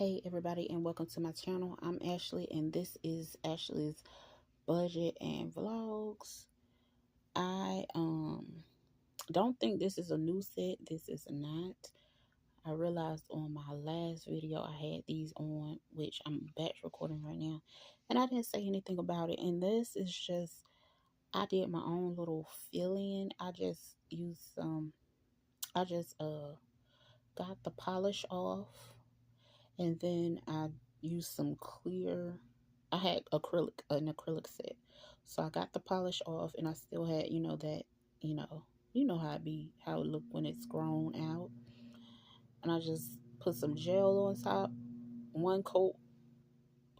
Hey everybody, and welcome to my channel. I'm Ashley and this is Ashley's budget and vlogs. I don't think this is a new set. This is not. I realized on my last video I had these on, which I'm batch recording right now, and I didn't say anything about it. And this is just, I did my own little fill-in. I just used I just got the polish off, and then I used some clear. I had an acrylic set, so I got the polish off, and I still had, that, how it look when it's grown out. And I just put some gel on top, one coat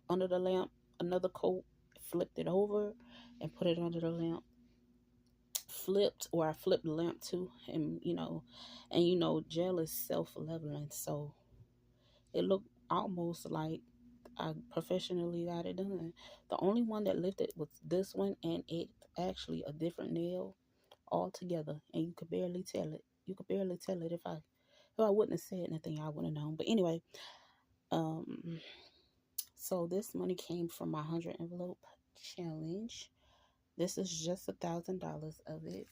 under the lamp, another coat, flipped it over, and put it under the lamp. I flipped the lamp too, and gel is self-leveling, so it looked almost like I professionally got it done. The only one that lifted was this one, and it's actually a different nail altogether, and you could barely tell it. You could barely tell it. If I wouldn't have said anything, I wouldn't have known. But anyway, so this money came from my 100 envelope challenge. This is just $1,000 of it.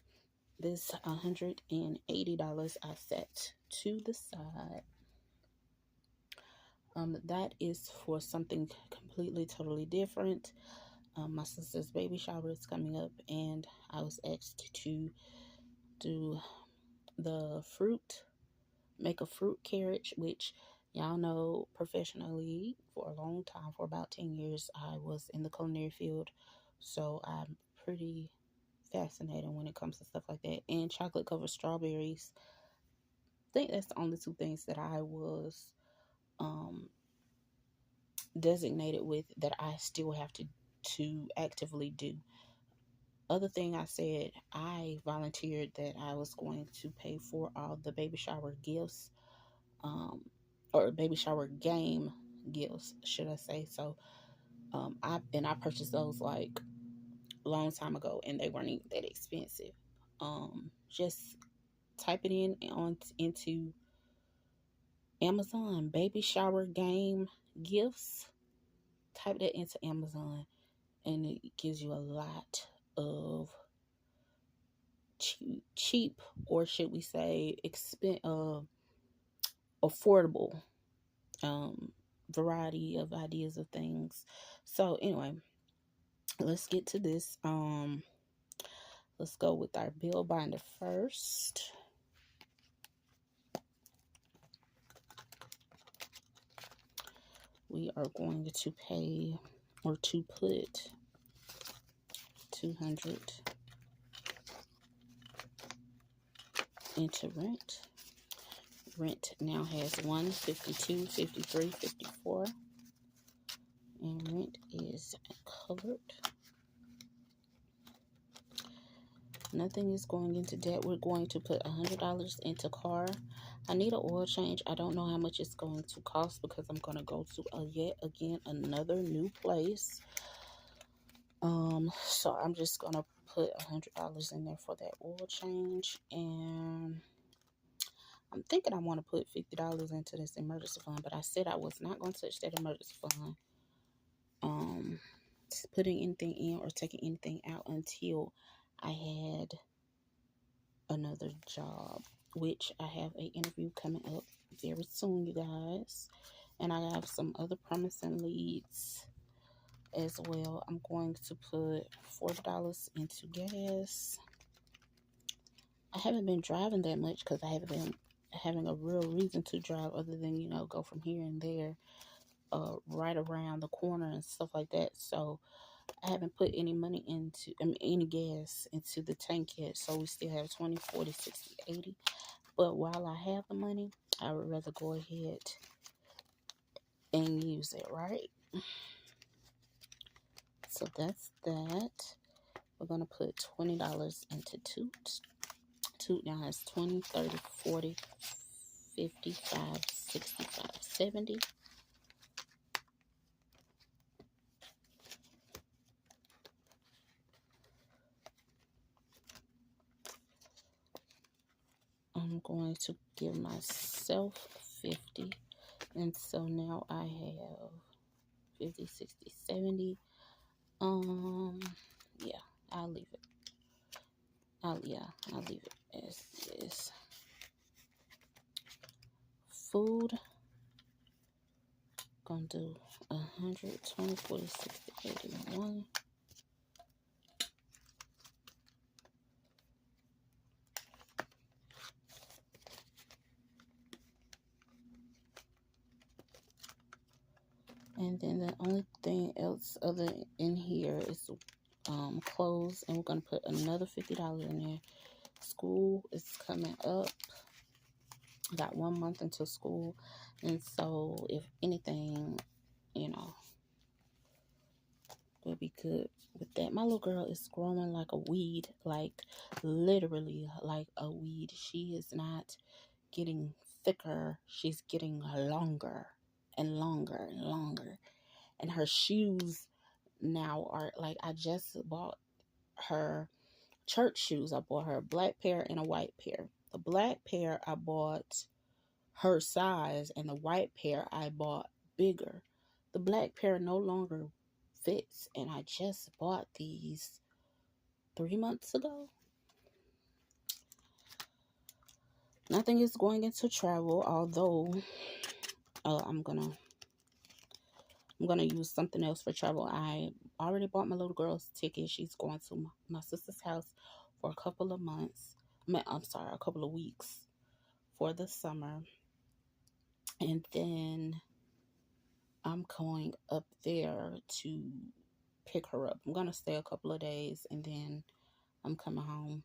This $180 I set to the side. That is for something completely, totally different. My sister's baby shower is coming up, and I was asked to do make a fruit carriage, which y'all know professionally for a long time, for about 10 years, I was in the culinary field. So I'm pretty fascinated when it comes to stuff like that. And chocolate covered strawberries. I think that's the only two things that I was designated with that I still have to actively do. Other thing I said, I volunteered that I was going to pay for all the baby shower gifts, or baby shower game gifts, should I say. So I purchased those like a long time ago, and they weren't even that expensive. Just type it into Amazon, baby shower game gifts. Type that into Amazon, and it gives you a lot of cheap, or should we say affordable variety of ideas of things. So anyway, let's get to this. Let's go with our bill binder first. We are going to pay, or to put, $200 into rent. Rent now has 152, 53, 54, and rent is covered. Nothing is going into debt. We're going to put $100 into car. I need an oil change. I don't know how much it's going to cost because I'm going to go to yet again another new place. So I'm just going to put $100 in there for that oil change. And I'm thinking I want to put $50 into this emergency fund, but I said I was not going to touch that emergency fund. Putting anything in or taking anything out until I had another job, which I have an interview coming up very soon, you guys. And I have some other promising leads as well. I'm going to put $40 into gas. I haven't been driving that much because I haven't been having a real reason to drive other than, go from here and there, right around the corner and stuff like that. So I haven't put any money into, any gas into the tank yet. So we still have 20, 40, 60, 80. But while I have the money, I would rather go ahead and use it, right? So that's that. We're going to put $20 into Toot. Toot now has 20, 30, 40, 55, 65, 70. I'm going to give myself 50 And so now I have 50, 60, 70. Yeah, I'll leave it. I'll leave it as is. Food, gonna do 120, 40, 60, 81. And then the only thing else other in here is clothes, and we're gonna put another $50 in there. School is coming up. Got 1 month until school, and so if anything, you know, will be good with that. My little girl is growing like a weed, like literally like a weed. She is not getting thicker, she's getting longer and longer and longer. And her shoes now are like, I just bought her church shoes. I bought her a black pair and a white pair. The black pair I bought her size, and the white pair I bought bigger. The black pair no longer fits, and I just bought these 3 months ago. Nothing is going into travel, although I'm gonna use something else for travel. I already bought my little girl's ticket. She's going to my sister's house for a couple of months. I'm sorry, a couple of weeks for the summer. And then I'm going up there to pick her up. I'm going to stay a couple of days, and then I'm coming home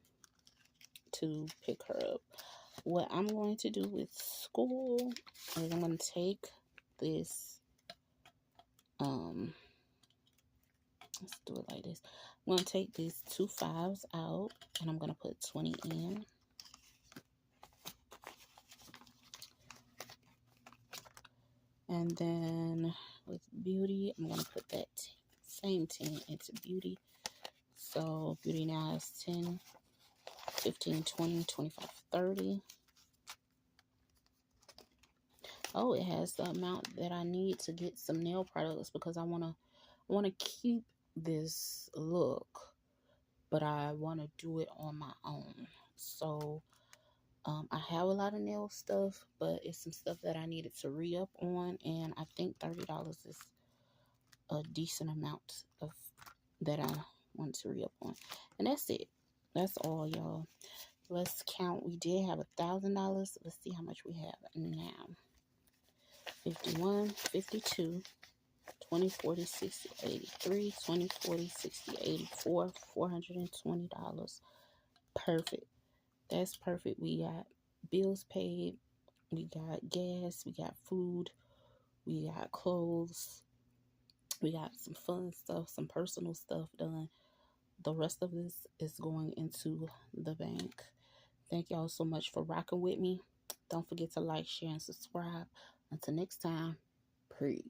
to pick her up. What I'm going to do with school is I'm going to take this, let's do it like this. I'm going to take these 2 5s out, and I'm going to put 20 in. And then with beauty, I'm going to put that same 10 into beauty. So beauty now has 10, 15, 20, 25, 30. Oh, it has the amount that I need to get some nail products, because I want to keep this look, but I want to do it on my own. So I have a lot of nail stuff, but it's some stuff that I needed to re-up on, and I think $30 is a decent amount of that I want to re-up on. And that's it. That's all, y'all. Let's count. We did have $1,000. Let's see how much we have now. 51, 52, 20, 40, 60, 83, 20, 40, 60, 84, $420. Perfect. That's perfect. We got bills paid. We got gas. We got food. We got clothes. We got some fun stuff, some personal stuff done. The rest of this is going into the bank. Thank y'all so much for rocking with me. Don't forget to like, share, and subscribe. Until next time, peace.